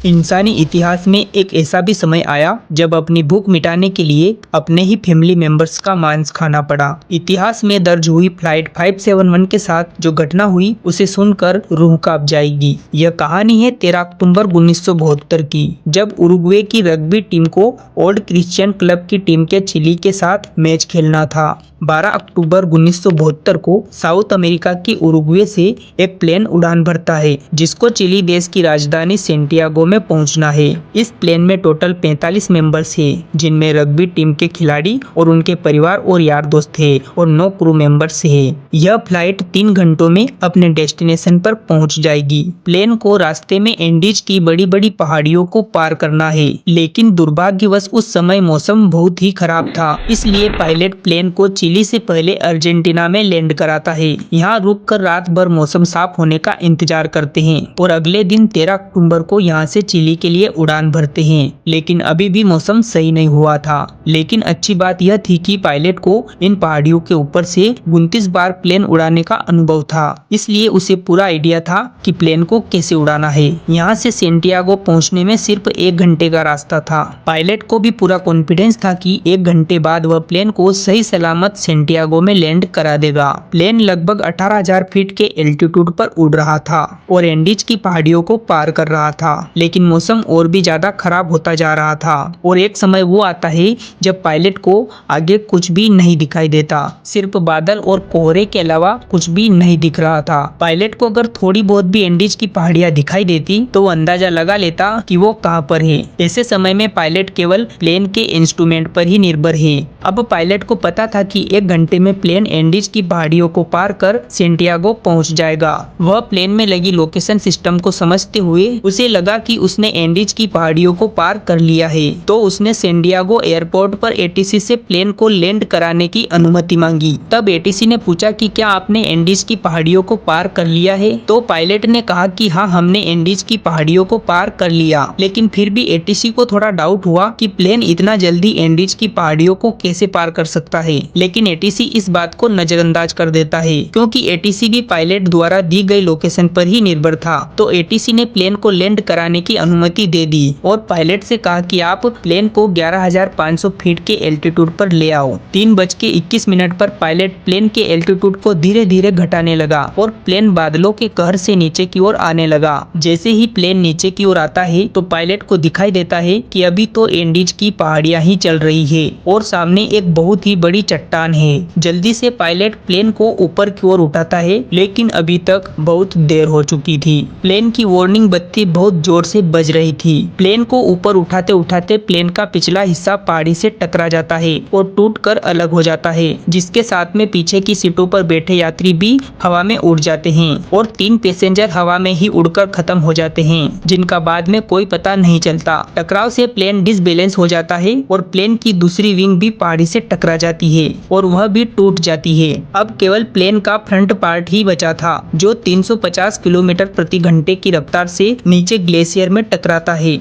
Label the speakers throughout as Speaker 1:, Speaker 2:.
Speaker 1: इंसानी इतिहास में एक ऐसा भी समय आया जब अपनी भूख मिटाने के लिए अपने ही फैमिली मेंबर्स का मांस खाना पड़ा। इतिहास में दर्ज हुई फ्लाइट 571 के साथ जो घटना हुई उसे सुनकर रूह कांप जाएगी। यह कहानी है 13 अक्टूबर 1972 की, जब उरुग्वे की रग्बी टीम को ओल्ड क्रिश्चियन क्लब की टीम के चिली के साथ मैच खेलना था। 12 अक्टूबर 1972 को साउथ अमेरिका की उरुग्वे से एक प्लेन उड़ान भरता है जिसको चिली देश की राजधानी सेंटियागो में पहुंचना है। इस प्लेन में टोटल 45 मेंबर्स हैं, जिनमें रग्बी टीम के खिलाड़ी और उनके परिवार और यार दोस्त हैं और 9 क्रू मेंबर्स हैं। यह फ्लाइट 3 घंटों में अपने डेस्टिनेशन पर पहुंच जाएगी। प्लेन को रास्ते में एंडीज की बड़ी बड़ी पहाड़ियों को पार करना है, लेकिन दुर्भाग्यवश उस समय मौसम बहुत ही खराब था, इसलिए पायलट प्लेन को चिली से पहले अर्जेंटीना में लैंड कराता है। यहाँ रुककर रात भर मौसम साफ होने का इंतजार करते हैं और अगले दिन 13 अक्टूबर को यहाँ से चिली के लिए उड़ान भरते हैं, लेकिन अभी भी मौसम सही नहीं हुआ था। लेकिन अच्छी बात यह थी कि पायलट को इन पहाड़ियों के ऊपर से 29 बार प्लेन उड़ाने का अनुभव था, इसलिए उसे पूरा आइडिया था कि प्लेन को कैसे उड़ाना है। यहाँ से सेंटियागो पहुँचने में सिर्फ 1 घंटे का रास्ता था। पायलट को भी पूरा कॉन्फिडेंस था कि 1 घंटे बाद वह प्लेन को सही सलामत सेंटियागो में लैंड करा देगा। प्लेन लगभग 18,000 फीट के एल्टीट्यूड पर उड़ रहा था और एंडीज की पहाड़ियों को पार कर रहा था, लेकिन मौसम और भी ज्यादा खराब होता जा रहा था और एक समय वो आता है जब पायलट को आगे कुछ भी नहीं दिखाई देता, सिर्फ बादल और कोहरे के अलावा कुछ भी नहीं दिख रहा था। पायलट को अगर थोड़ी बहुत भी एंडीज की पहाड़ियां दिखाई देती तो वो अंदाजा लगा लेता कि वो कहाँ पर है। ऐसे समय में पायलट केवल प्लेन के इंस्ट्रूमेंट पर ही निर्भर है। अब पायलट को पता था कि 1 घंटे में प्लेन एंडीज की पहाड़ियों को पार कर सेंटियागो पहुंच जाएगा। वह प्लेन में लगी लोकेशन सिस्टम को समझते हुए उसे लगा कि उसने एंडीज की पहाड़ियों को पार कर लिया है, तो उसने सेंटियागो एयरपोर्ट पर एटीसी से प्लेन को लैंड कराने की अनुमति मांगी। तब एटीसी ने पूछा कि क्या आपने एंडीज की पहाड़ियों को पार कर लिया है? तो पायलट ने कहा कि हाँ, हमने एंडीज की पहाड़ियों को पार कर लिया। लेकिन फिर भी एटीसी को थोड़ा डाउट हुआ कि प्लेन इतना जल्दी एंडीज की पहाड़ियों को कैसे पार कर सकता है, लेकिन एटीसी इस बात को नजरअंदाज कर देता है क्योंकि एटीसी भी पायलट द्वारा दी गई लोकेशन पर ही निर्भर था। तो एटीसी ने प्लेन को लैंड कराने की अनुमति दे दी और पायलट से कहा कि आप प्लेन को 11,500 फीट के एल्टीट्यूड पर ले आओ। 3:21 पर पायलट प्लेन के एल्टीट्यूड को धीरे धीरे घटाने लगा और प्लेन बादलों के कहर से नीचे की ओर आने लगा। जैसे ही प्लेन नीचे की ओर आता है तो पायलट को दिखाई देता है कि अभी तो एंडीज की पहाड़ियां ही चल रही है और सामने एक बहुत ही बड़ी चट्टान है। जल्दी से पायलट प्लेन को ऊपर की ओर उठाता है, लेकिन अभी तक बहुत देर हो चुकी थी। प्लेन की वार्निंग बत्ती बहुत जोर से बज रही थी। प्लेन को ऊपर उठाते उठाते प्लेन का पिछला हिस्सा पहाड़ी से टकरा जाता है और टूटकर अलग हो जाता है, जिसके साथ में पीछे की सीटों पर बैठे यात्री भी हवा में उड़ जाते हैं और 3 पैसेंजर हवा में ही उड़कर खत्म हो जाते हैं, जिनका बाद में कोई पता नहीं चलता। टकराव से प्लेन डिसबैलेंस हो जाता है और प्लेन की दूसरी विंग भी पहाड़ी से टकरा जाती है और वह भी टूट जाती है। अब केवल प्लेन का फ्रंट पार्ट ही बचा था, जो 350 किलोमीटर प्रति घंटे की रफ्तार से नीचे ग्लेशियर में टकराता है।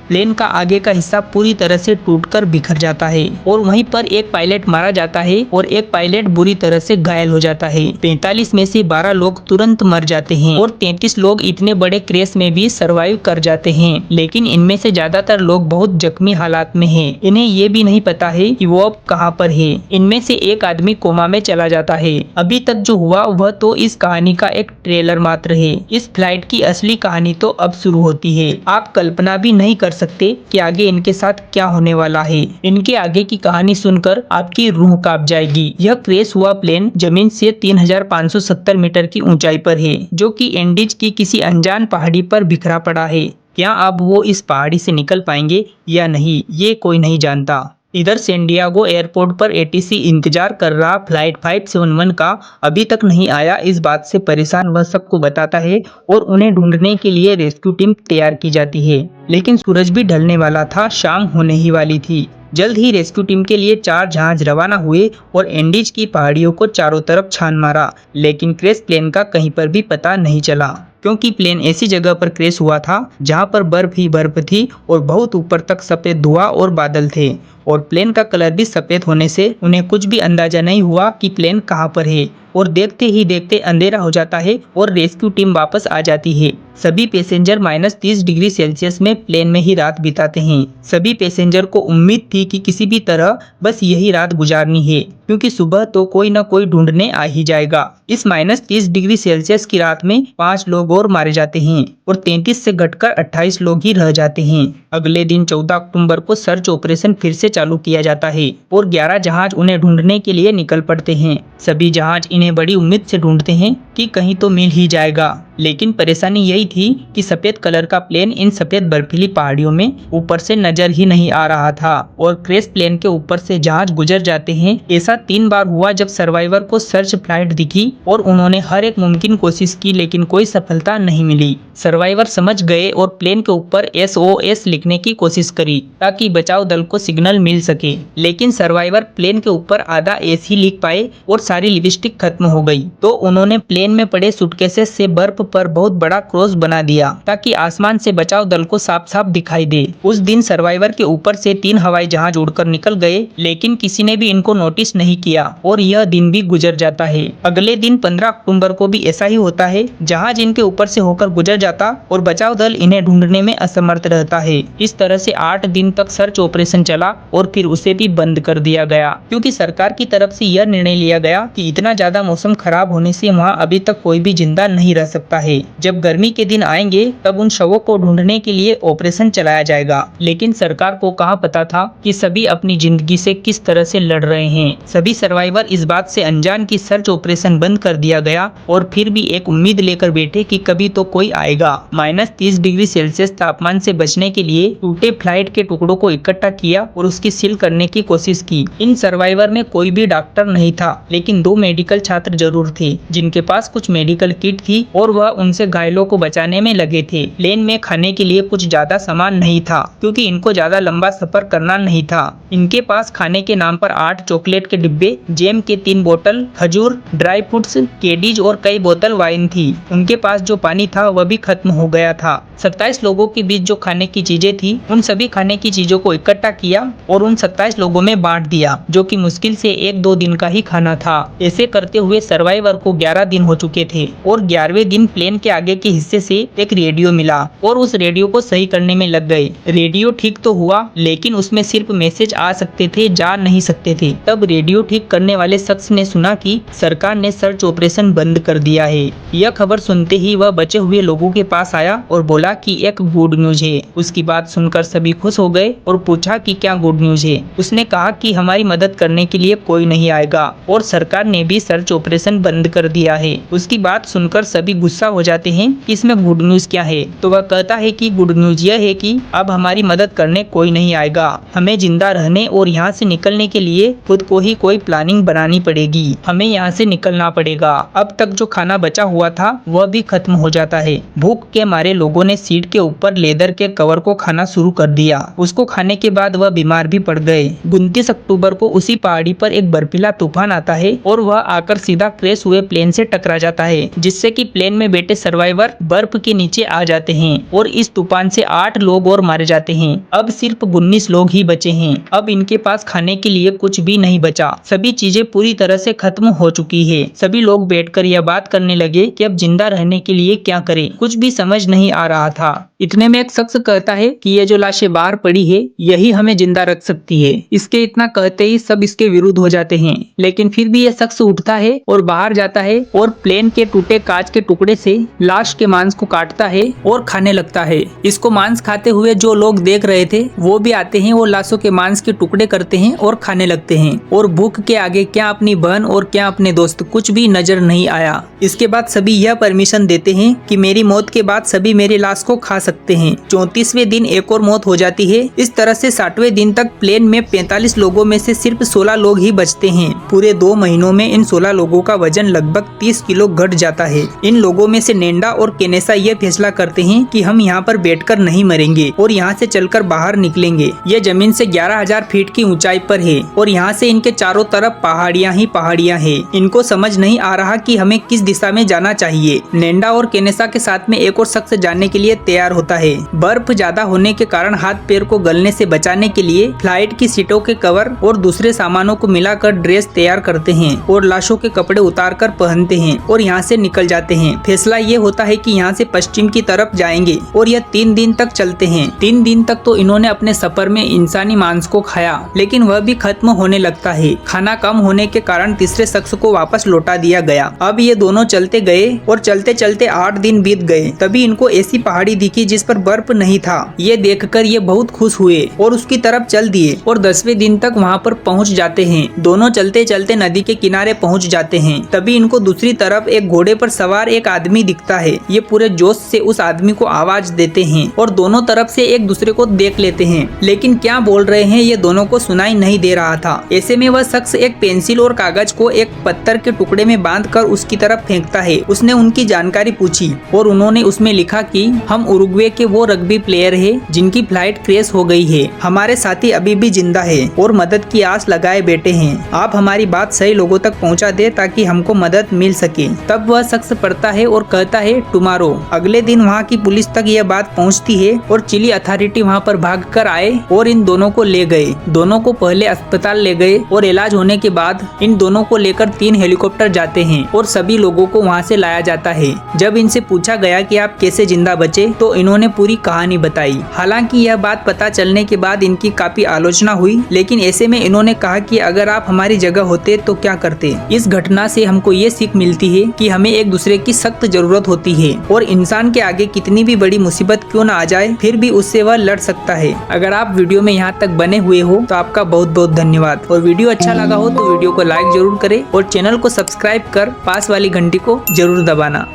Speaker 1: प्लेन का आगे का हिस्सा पूरी तरह से टूटकर बिखर जाता है और वहीं पर एक पायलट मारा जाता है और एक पायलट बुरी तरह से घायल हो जाता है। 45 में से 12 लोग तुरंत मर जाते हैं और 33 लोग इतने बड़े क्रैश में भी सरवाइव कर जाते हैं, लेकिन इनमें से ज्यादातर लोग बहुत जख्मी हालात में हैं। इन्हें ये भी नहीं पता है कि वो अब कहाँ पर है। इनमें से एक आदमी कोमा में चला जाता है। अभी तक जो हुआ वह तो इस कहानी का एक ट्रेलर मात्र है। इस फ्लाइट की असली कहानी तो अब शुरू होती है। आप कल्पना भी नहीं कर सकते कि आगे इनके साथ क्या होने वाला है। इनके आगे की कहानी सुनकर आपकी रूह कांप जाएगी। यह क्रैश हुआ प्लेन जमीन से 3,570 मीटर की ऊंचाई पर है, जो कि एंडीज की किसी अनजान पहाड़ी पर बिखरा पड़ा है। क्या अब वो इस पहाड़ी से निकल पाएंगे या नहीं, ये कोई नहीं जानता। इधर सैंडियागो एयरपोर्ट पर एटीसी इंतजार कर रहा फ्लाइट 571 का अभी तक नहीं आया, इस बात से परेशान वह सबको बताता है और उन्हें ढूंढने के लिए रेस्क्यू टीम तैयार की जाती है। लेकिन सूरज भी ढलने वाला था, शाम होने ही वाली थी। जल्द ही रेस्क्यू टीम के लिए 4 जहाज रवाना हुए और एंडीज की पहाड़ियों को चारों तरफ छान मारा, लेकिन क्रैश प्लेन का कहीं पर भी पता नहीं चला। क्योंकि प्लेन ऐसी जगह पर क्रैश हुआ था जहां पर बर्फ ही बर्फ थी और बहुत ऊपर तक सफेद धुआं और बादल थे और प्लेन का कलर भी सफेद होने से उन्हें कुछ भी अंदाजा नहीं हुआ कि प्लेन कहां पर है और देखते ही देखते अंधेरा हो जाता है और रेस्क्यू टीम वापस आ जाती है। सभी पैसेंजर -30 डिग्री सेल्सियस में प्लेन में ही रात बिताते हैं। सभी पैसेंजर को उम्मीद थी कि किसी भी तरह बस यही रात गुजारनी है क्योंकि सुबह तो कोई न कोई ढूंढने आ ही जाएगा। इस -30 डिग्री सेल्सियस की रात में 5 लोग और मारे जाते हैं और 33 से घटकर 28 लोग ही रह जाते हैं। अगले दिन 14 अक्टूबर को सर्च ऑपरेशन फिर से चालू किया जाता है और 11 जहाज उन्हें ढूंढने के लिए निकल पड़ते हैं। सभी जहाज इन्हें बड़ी उम्मीद से ढूंढते हैं कि कहीं तो मिल ही जाएगा, लेकिन परेशानी यही थी कि सफेद कलर का प्लेन इन सफेद बर्फीली पहाड़ियों में ऊपर से नजर ही नहीं आ रहा था और क्रैश प्लेन के ऊपर से जहाज गुजर जाते हैं। ऐसा 3 बार हुआ जब सर्वाइवर को सर्च फ्लाइट दिखी और उन्होंने हर एक मुमकिन कोशिश की लेकिन कोई सफलता नहीं मिली। सर्वाइवर समझ गए और प्लेन के ऊपर SOS लिखने की कोशिश करी ताकि बचाव दल को सिग्नल मिल सके, लेकिन सर्वाइवर प्लेन के ऊपर आधा S ही लिख पाए और सारी लिपस्टिक खत्म हो गई। तो उन्होंने प्लेन में पड़े सूटकेसेस से बर्फ पर बहुत बड़ा क्रॉस बना दिया ताकि आसमान से बचाव दल को साफ साफ दिखाई दे। उस दिन सर्वाइवर के ऊपर से 3 हवाई जहाज उड़कर निकल गए, लेकिन किसी ने भी इनको नोटिस नहीं किया और यह दिन भी गुजर जाता है। अगले दिन 15 अक्टूबर को भी ऐसा ही होता है। जहाज इनके ऊपर से होकर गुजर जाता और बचाव दल इन्हें ढूंढने में असमर्थ रहता है। इस तरह से 8 दिन तक सर्च ऑपरेशन चला और फिर उसे भी बंद कर दिया गया क्योंकि सरकार की तरफ से यह निर्णय लिया गया कि इतना ज्यादा मौसम खराब होने से वहाँ अभी तक कोई भी जिंदा नहीं रह सकता है। जब गर्मी के दिन आएंगे तब उन शवों को ढूंढने के लिए ऑपरेशन चलाया जाएगा, लेकिन सरकार को कहाँ पता था कि सभी अपनी जिंदगी से किस तरह से लड़ रहे हैं। सभी सर्वाइवर इस बात से अनजान कि सर्च ऑपरेशन बंद कर दिया गया और फिर भी एक उम्मीद लेकर बैठे कि कभी तो कोई आएगा। -30 डिग्री सेल्सियस तापमान से बचने के लिए टूटे फ्लाइट के टुकड़ों को इकट्ठा किया और उसकी सील करने की कोशिश की। इन सर्वाइवर में कोई भी डॉक्टर नहीं था, लेकिन 2 मेडिकल छात्र जरूर थे जिनके पास कुछ मेडिकल किट थी और वह उनसे घायलों को बचाने में लगे थे। प्लेन में खाने के लिए कुछ ज्यादा सामान नहीं था क्योंकि इनको ज्यादा लंबा सफर करना नहीं था। इनके पास खाने के नाम पर 8 चॉकलेट के डिब्बे, जैम के 3 बोतल, खजूर, ड्राई फ्रूट्स, कैडीज और कई बोतल वाइन थी। उनके पास जो पानी था वह भी खत्म हो गया था। 27 लोगों के बीच जो खाने की चीजें थी उन सभी खाने की चीजों को इकट्ठा किया और उन 27 लोगों में बांट दिया, जो कि मुश्किल से 1-2 दिन का ही खाना था। ऐसे करते हुए सर्वाइवर को 11 दिन हो चुके थे और 11वें दिन प्लेन के आगे के हिस्से से एक रेडियो मिला और उस रेडियो को सही करने में लग गए। रेडियो ठीक तो हुआ, लेकिन उसमें सिर्फ मैसेज आ सकते थे, जा नहीं सकते थे। तब रेडियो ठीक करने वाले शख्स ने सुना कि सरकार ने सर्च ऑपरेशन बंद कर दिया है। यह खबर सुनते ही वह बचे हुए लोगों के पास आया और बोला कि एक गुड न्यूज है। उसकी बात सुनकर सभी खुश हो गए और पूछा कि क्या गुड न्यूज है। उसने कहा कि हमारी मदद करने के लिए कोई नहीं आएगा और सरकार ने भी सर्च ऑपरेशन बंद कर दिया है। उसकी बात सुनकर सभी गुस्सा हो जाते हैं कि इसमें गुड न्यूज क्या है। तो वह कहता है कि गुड न्यूज यह है कि अब हमारी मदद करने कोई नहीं आएगा। हमें जिंदा रहने और यहाँ से निकलने के लिए खुद को ही कोई प्लानिंग बनानी पड़ेगी। हमें यहाँ से निकलना पड़ेगा। अब तक जो खाना बचा हुआ था वह भी खत्म हो जाता है। भूख के मारे लोगों ने सीट के ऊपर लेदर के कवर को खाना शुरू कर दिया। उसको खाने के बाद वह बीमार भी पड़ गए। 29 अक्टूबर को उसी पहाड़ी पर एक बर्फीला तूफान आता है और वह आकर सीधा क्रैश हुए प्लेन से टकरा जाता है, जिससे कि प्लेन में बैठे सर्वाइवर बर्फ के नीचे आ जाते हैं और इस तूफान से 8 लोग और मारे जाते हैं। अब सिर्फ 19 लोग ही बचे हैं। अब इनके पास खाने के लिए कुछ भी नहीं बचा। सभी चीजें पूरी तरह से खत्म हो चुकी है। सभी लोग बैठकर यह बात करने लगे कि अब जिंदा रहने के लिए क्या करें। कुछ भी समझ नहीं आ रहा था। इतने में एक शख्स कहता है कि ये जो लाशें बाहर पड़ी है यही हमें जिंदा रख सकती है। इसके इतना कहते ही सब इसके विरुद्ध हो जाते हैं, लेकिन फिर भी यह शख्स उठता है और बाहर जाता है और प्लेन के टूटे कांच के टुकड़े से लाश के मांस को काटता है और खाने लगता है। इसको मांस खाते हुए जो लोग देख रहे थे वो भी आते हैं और लाशों के मांस के टुकड़े करते हैं और खाने लगते हैं। और भूख के आगे क्या अपनी बहन और क्या अपने दोस्त, कुछ भी नजर नहीं आया। इसके बाद सभी यह परमिशन देते हैं कि मेरी मौत के बाद सभी मेरी लाश को खा सकते हैं। 34वें दिन दिन एक और मौत हो जाती है। इस तरह से 60वें दिन तक प्लेन में 45 लोगों में से सिर्फ 16 लोग ही बचते हैं। पूरे 2 महीनों में इन 16 लोगों का वजन लगभग 30 किलो घट जाता है। इन लोगों में से नेंडा और केनेसा ये फैसला करते हैं कि हम यहाँ पर बैठकर नहीं मरेंगे और यहाँ से चलकर बाहर निकलेंगे। ये जमीन से 11,000 फीट की ऊंचाई पर है और यहाँ से इनके चारों तरफ पहाड़ियाँ ही पहाड़ियाँ हैं। इनको समझ नहीं आ रहा कि हमें किस दिशा में जाना चाहिए। नेंडा और केनेसा के साथ में एक और शख्स जाने के लिए तैयार होता है। बर्फ ज्यादा होने के कारण हाथ पैर को गलने से बचाने के लिए फ्लाइट की सीटों के कवर और दूसरे सामानों को मिलाकर ड्रेस तैयार करते हैं और लाशों के कपड़े उतारकर पहनते हैं और यहाँ से निकल जाते हैं। फैसला ये होता है कि यहाँ से पश्चिम की तरफ जाएंगे और यह 3 दिन तक चलते हैं। 3 दिन तक तो इन्होंने अपने सफर में इंसानी मांस को खाया, लेकिन वह भी खत्म होने लगता है। खाना कम होने के कारण तीसरे शख्स को वापस लौटा दिया गया। अब ये दोनों चलते गए और चलते चलते 8 दिन बीत गए। तभी इनको ऐसी पहाड़ी दिखी जिस पर बर्फ नहीं था। ये देखकर ये बहुत खुश हुए और उसकी तरफ चल दिए और 10वें दिन तक वहाँ पर पहुँच जाते हैं। दोनों चलते चलते नदी के किनारे पहुँच जाते हैं। तभी इनको दूसरी तरफ एक घोड़े पर सवार एक आदमी दिखता है। ये पूरे जोश से उस आदमी को आवाज देते हैं और दोनों तरफ से एक दूसरे को देख लेते हैं, लेकिन क्या बोल रहे हैं ये दोनों को सुनाई नहीं दे रहा था। ऐसे में वह शख्स एक पेंसिल और कागज को एक पत्थर के टुकड़े में बांधकर उसकी तरफ फेंकता है। उसने उनकी जानकारी पूछी और उन्होंने उसमें लिखा कि हम उरुग्वे के वो रग्बी प्लेयर है जिनकी फ्लाइट क्रैश हो गई है। हमारे साथी अभी भी जिंदा है और मदद की आस लगाए बैठे हैं। आप हमारी बात सही लोगों तक पहुंचा दे ताकि हमको मदद मिल सके। तब वह शख्स पढ़ता है और कहता है टुमारो। अगले दिन वहाँ की पुलिस तक यह बात पहुँचती है और चिली अथॉरिटी वहाँ पर भागकर आए और इन दोनों को ले गए। दोनों को पहले अस्पताल ले गए और इलाज होने के बाद इन दोनों को लेकर 3 हेलीकॉप्टर जाते हैं और सभी लोगों को वहाँ से लाया जाता है। जब इनसे पूछा गया कि आप कैसे जिंदा बचे तो इन्होंने पूरी कहानी बताई। हालांकि यह बात पता चलने के बाद इनकी काफी आलोचना हुई, लेकिन ऐसे में इन्होंने कहा कि अगर आप हमारी जगह होते तो क्या करते। इस घटना से हमको ये सीख मिलती है कि हमें एक दूसरे की सख्त जरूरत होती है और इंसान के आगे कितनी भी बड़ी मुसीबत क्यों न आ जाए फिर भी उससे वह लड़ सकता है। अगर आप वीडियो में यहाँ तक बने हुए हो तो आपका बहुत बहुत धन्यवाद और वीडियो अच्छा लगा हो तो वीडियो को लाइक जरूर करें और चैनल को सब्सक्राइब कर पास वाली घंटी को जरूर दबाना।